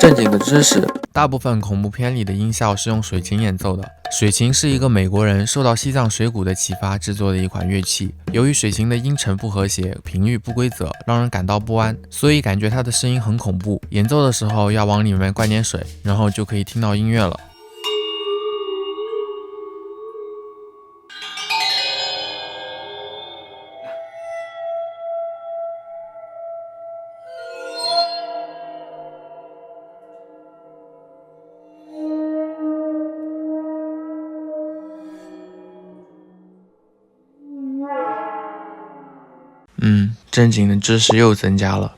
正经的知识。大部分恐怖片里的音效是用水琴演奏的。水琴是一个美国人受到西藏水谷的启发制作的一款乐器。由于水琴的音程不和谐，频率不规则，让人感到不安，所以感觉它的声音很恐怖。演奏的时候要往里面灌点水，然后就可以听到音乐了。正经的知识又增加了。